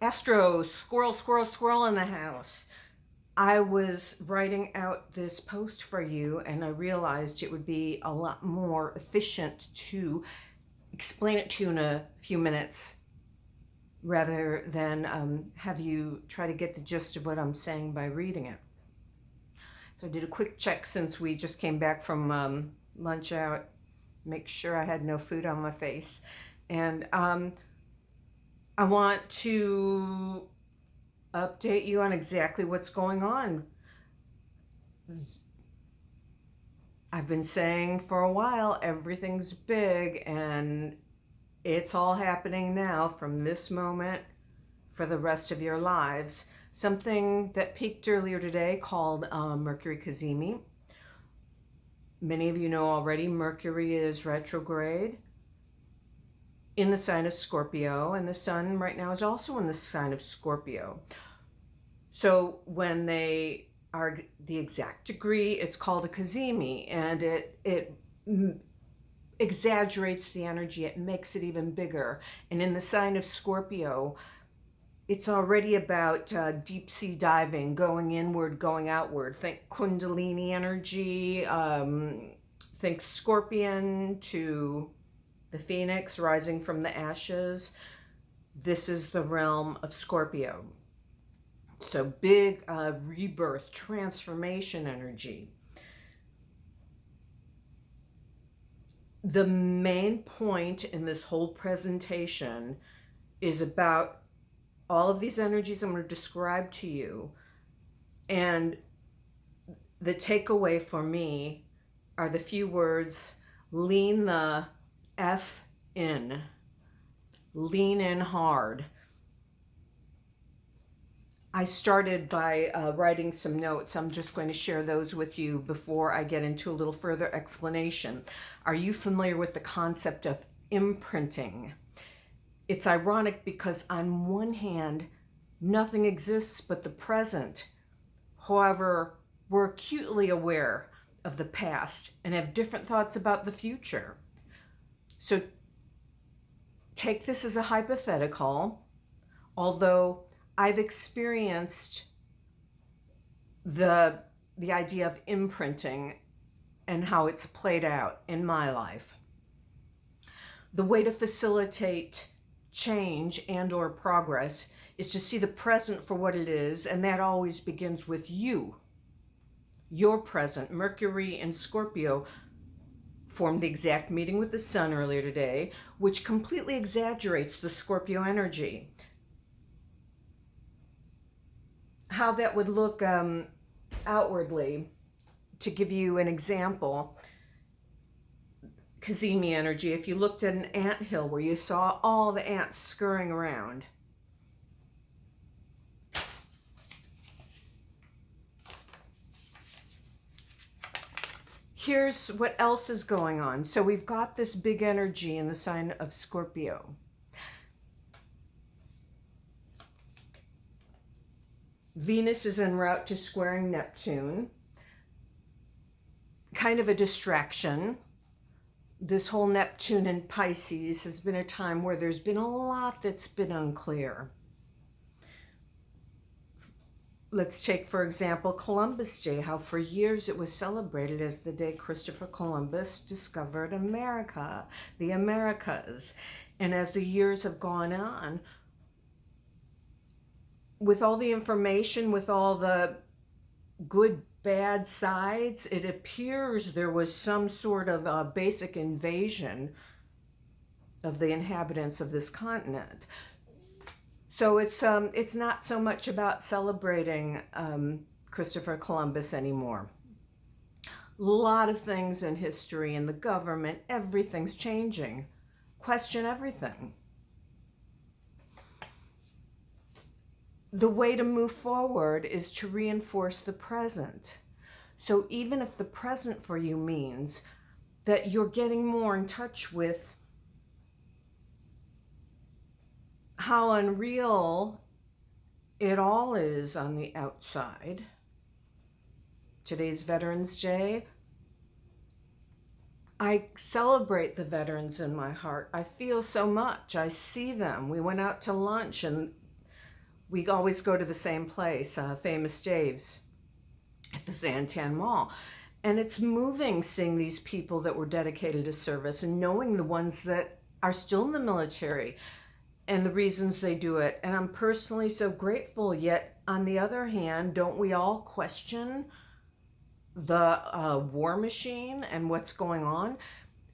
Astro, squirrel, squirrel, squirrel in the house. I was writing out this post for you and I realized it would be a lot more efficient to explain it to you in a few minutes rather than have you try to get the gist of what I'm saying by reading it. So I did a quick check since we just came back from lunch out, make sure I had no food on my face. And I want to update you on exactly what's going on. I've been saying for a while, everything's big, and it's all happening now from this moment for the rest of your lives. Something that peaked earlier today called Mercury Cazimi. Many of you know already Mercury is retrograde in the sign of Scorpio, and the sun right now is also in the sign of Scorpio. So when they are the exact degree, it's called a Cazimi, and it exaggerates the energy. It makes it even bigger. And in the sign of Scorpio, it's already about deep sea diving, going inward, going outward. Think Kundalini energy, think Scorpion to the phoenix rising from the ashes. This is the realm of Scorpio. So big rebirth, transformation energy. The main point in this whole presentation is about all of these energies I'm going to describe to you. And the takeaway for me are the few words: lean the F in. Lean in hard. I started by writing some notes. I'm just going to share those with you before I get into a little further explanation. Are you familiar with the concept of imprinting? It's ironic because on one hand, nothing exists but the present. However, we're acutely aware of the past and have different thoughts about the future. So take this as a hypothetical, although I've experienced the idea of imprinting and how it's played out in my life. The way to facilitate change and or progress is to see the present for what it is, and that always begins with you. Your present. Mercury and Scorpio formed the exact meeting with the sun earlier today, which completely exaggerates the Scorpio energy. How that would look outwardly, to give you an example, Cazimi energy, if you looked at an anthill where you saw all the ants scurrying around, here's what else is going on. So we've got this big energy in the sign of Scorpio. Venus is en route to squaring Neptune. Kind of a distraction. This whole Neptune in Pisces has been a time where there's been a lot that's been unclear. Let's take, for example, Columbus Day, how for years it was celebrated as the day Christopher Columbus discovered America, the Americas. And as the years have gone on, with all the information, with all the good, bad sides, it appears there was some sort of a basic invasion of the inhabitants of this continent. So it's not so much about celebrating Christopher Columbus anymore. A lot of things in history and the government, everything's changing. Question everything. The way to move forward is to reinforce the present. So even if the present for you means that you're getting more in touch with how unreal it all is on the outside. Today's Veterans Day. I celebrate the veterans in my heart. I feel so much. I see them. We went out to lunch and We always go to the same place, Famous Dave's at the Santan Mall. And it's moving seeing these people that were dedicated to service and knowing the ones that are still in the military and the reasons they do it. And I'm personally so grateful. Yet, on the other hand, don't we all question the war machine and what's going on?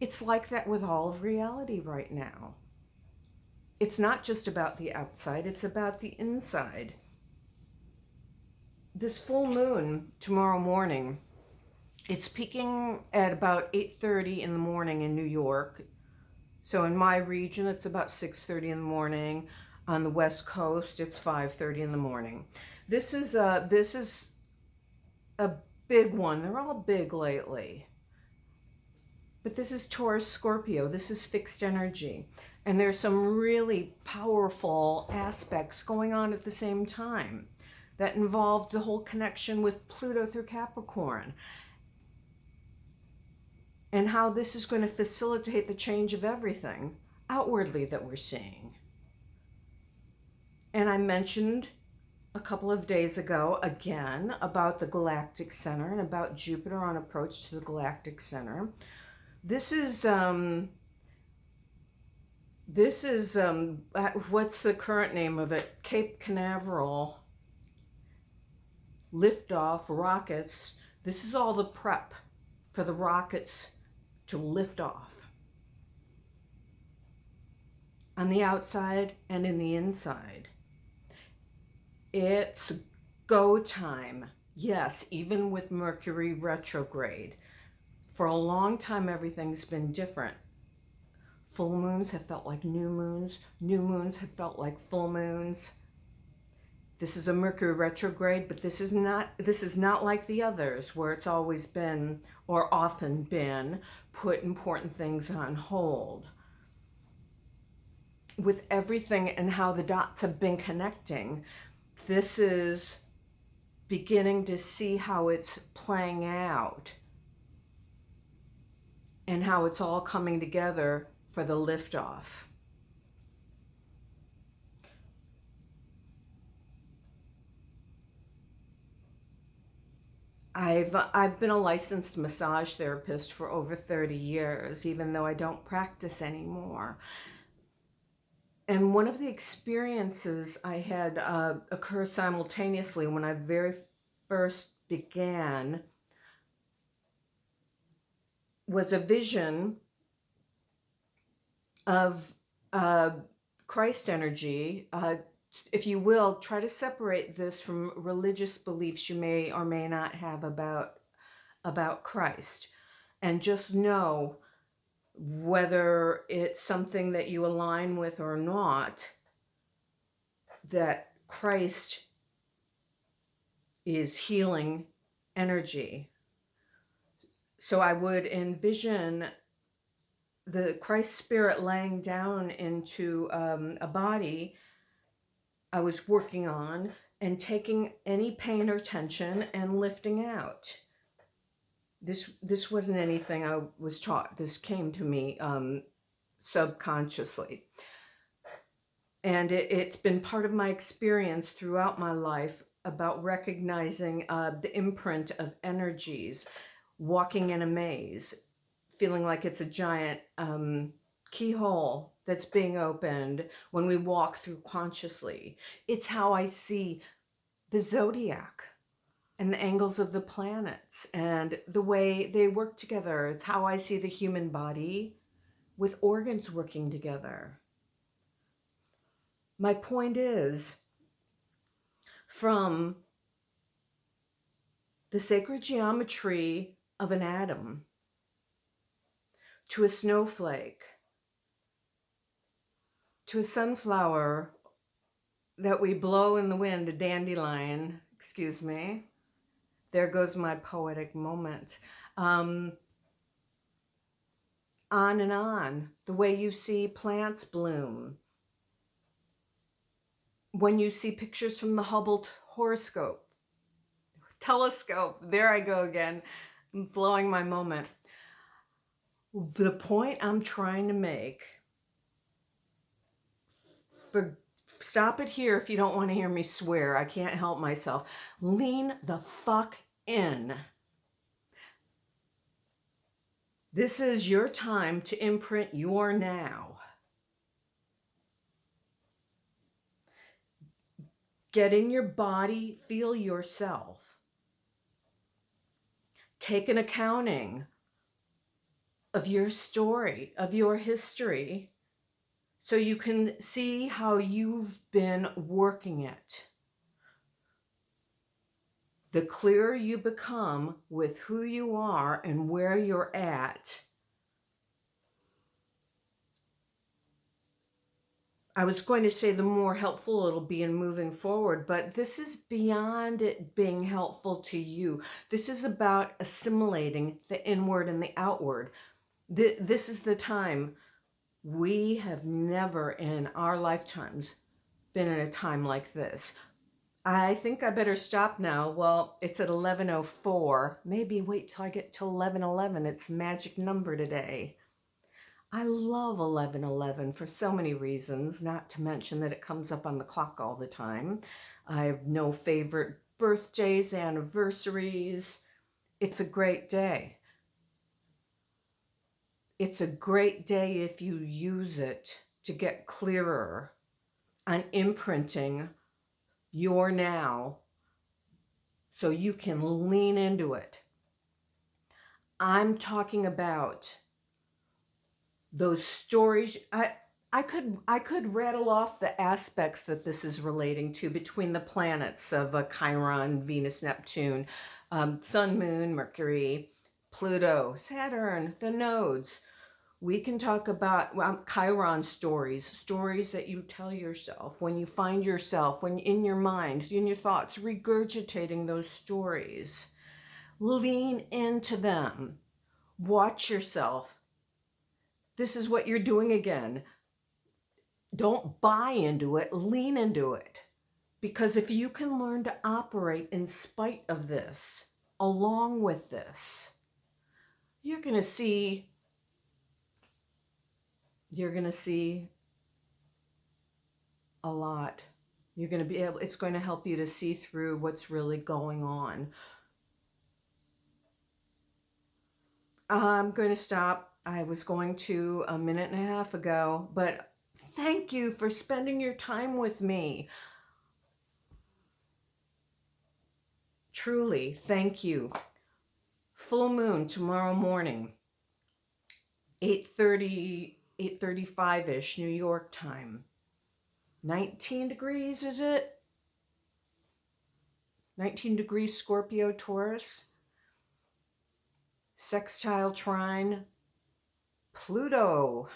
It's like that with all of reality right now. It's not just about the outside, it's about the inside. This full moon tomorrow morning, it's peaking at about 8:30 in the morning in New York. So in my region, it's about 6:30 in the morning. On the West Coast, it's 5:30 in the morning. This is a big one. They're all big lately. But this is Taurus Scorpio. This is fixed energy. And there's some really powerful aspects going on at the same time that involve the whole connection with Pluto through Capricorn. And how this is going to facilitate the change of everything outwardly that we're seeing. And I mentioned a couple of days ago, again, about the galactic center and about Jupiter on approach to the galactic center. This is what's the current name of it? Cape Canaveral liftoff rockets. This is all the prep for the rockets to lift off on the outside and in the inside. It's go time. Yes, even with Mercury retrograde. For a long time, everything's been different. Full moons have felt like new moons. New moons have felt like full moons. This is a Mercury retrograde, but this is not like the others where it's always been or often been put important things on hold. With everything and how the dots have been connecting, this is beginning to see how it's playing out and how it's all coming together for the liftoff. I've been a licensed massage therapist for over 30 years, even though I don't practice anymore. And one of the experiences I had occur simultaneously when I very first began was a vision of Christ energy. If you will, try to separate this from religious beliefs you may or may not have about Christ. And just know, whether it's something that you align with or not, that Christ is healing energy. So I would envision the Christ spirit laying down into a body I was working on and taking any pain or tension and lifting out. This wasn't anything I was taught. This came to me subconsciously. And it's been part of my experience throughout my life about recognizing the imprint of energies, walking in a maze, feeling like it's a giant keyhole that's being opened when we walk through consciously. It's how I see the zodiac and the angles of the planets and the way they work together. It's how I see the human body with organs working together. My point is, from the sacred geometry of an atom to a snowflake, to a sunflower that we blow in the wind, a dandelion, excuse me. There goes my poetic moment. On and on, the way you see plants bloom. When you see pictures from the Hubble telescope, there I go again, I'm blowing my moment. The point I'm trying to make, Stop it here if you don't want to hear me swear. I can't help myself. Lean the fuck in. This is your time to imprint your now. Get in your body, feel yourself. Take an accounting of your story, of your history, so you can see how you've been working it. The clearer you become with who you are and where you're at, I was going to say the more helpful it'll be in moving forward, but this is beyond it being helpful to you. This is about assimilating the inward and the outward. This is the time. We have never in our lifetimes been in a time like this. I think I better stop now. Well, it's at 11:04. Maybe wait till I get to 11:11. It's the magic number today. I love 11:11 for so many reasons, not to mention that it comes up on the clock all the time. I have no favorite birthdays, anniversaries. It's a great day. It's a great day if you use it to get clearer on imprinting your now so you can lean into it. I'm talking about those stories. I could rattle off the aspects that this is relating to between the planets of Chiron, Venus, Neptune, Sun, Moon, Mercury, Pluto, Saturn, the nodes. We can talk about Chiron stories that you tell yourself when you find yourself, when in your mind, in your thoughts, regurgitating those stories. Lean into them. Watch yourself. This is what you're doing again. Don't buy into it, lean into it. Because if you can learn to operate in spite of this, along with this, you're going to see a lot. You're going to be able, it's going to help you to see through what's really going on. I'm going to stop. I was going to a minute and a half ago, but thank you for spending your time with me. Truly, thank you. Full moon tomorrow morning, 8:30, 8:35-ish New York time. 19 degrees, is it? 19 degrees Scorpio Taurus. Sextile trine Pluto.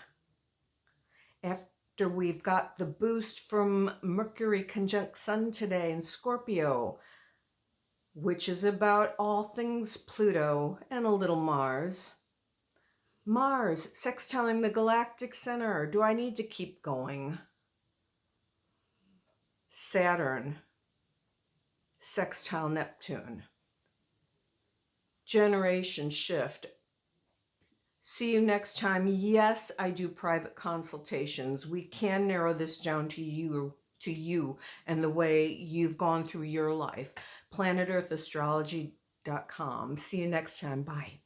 After we've got the boost from Mercury conjunct Sun today in Scorpio, which is about all things Pluto and a little Mars. Mars sextiling the galactic center. Do I need to keep going? Saturn sextile Neptune. Generation shift. See you next time. Yes, I do private consultations. We can narrow this down to you and the way you've gone through your life. PlanetEarthAstrology.com. See you next time. Bye.